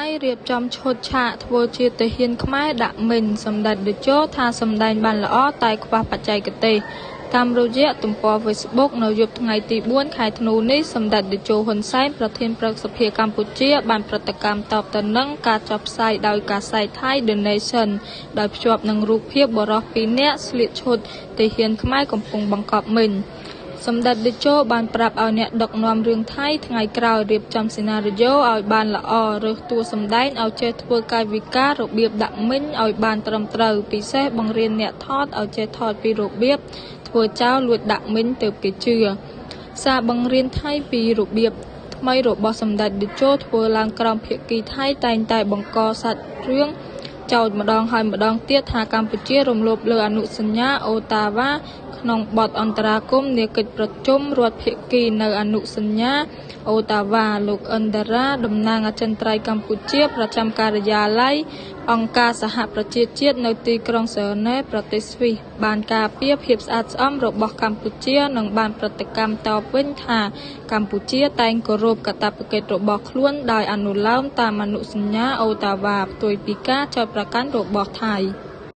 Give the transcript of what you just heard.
ថៃរៀបចំឈុតឆាកធ្វើជាទាហានខ្មែរដាក់មីនសម្ដេចតេជោថាសម្ដែងបានល្អតែខ្វះបច្ចេកទេសតាមរយៈទំព័រ Facebook នៅយប់ថ្ងៃទី4ខែធ្នូនេះសម្ដេចតេជោហ៊ុនសែនប្រធានព្រឹទ្ធសភាកម្ពុជាបានប្រតិកម្មតបទៅនឹងការចុះផ្សាយដោយកាសែតថៃ The Nation ដោយភ្ជាប់នឹងរូបភាពបុរស2នាក់ស្លៀកឈុតទាហានខ្មែរកំពុងបង្កប់មីនសម្ដេចតេជោបានប្រាប់ឲ្យអ្នកដឹកនាំរឿងថៃថ្ងៃក្រោយរៀបចំសេណារីយ៉ូឲ្យបានល្អរើសតួសម្ដែងឲ្យចេះធ្វើកាយវិការរបៀបដាក់មីនឲ្យបានត្រឹមត្រូវពិសេសបង្រៀនអ្នកថតឲ្យចេះថតពីរបៀបធ្វើចោលលួចដាក់មីនទើបគេជឿសារបង្រៀនថៃពីរបៀបថ្មីរបស់សម្ដេចតេជោធ្វើឡើងក្រោមភាគីថៃតែងតែបង្កសាច់រឿងចោទម្ដងហើយម្ដងទៀតថាកម្ពុជារំលោភលើអនុសញ្ញាអូតាវ៉ាក្នុងបទអន្តរាគមន៍នាកិច្ចប្រជុំរដ្ឋភាគីនៅអនុសញ្ញាអូតាវ៉ាលោកអិនដារ៉ាតំណាងអចិន្ត្រៃយ៍កម្ពុជាប្រចាំការិយាល័យអង្គការសហប្រជាជាតិនៅទីក្រុងហ្សឺណែវប្រទេសស្វីសបានការពារភាពស្អាតស្អំរបស់កម្ពុជានិងបានប្រតិកម្មតបវិញថាកម្ពុជាតែងគោរពកាតព្វកិច្ចរបស់ខ្លួនដោយអនុលោមតាមអនុសញ្ញាអូតាវ៉ាផ្ទុយពីការចោទប្រកាន់របស់ថៃ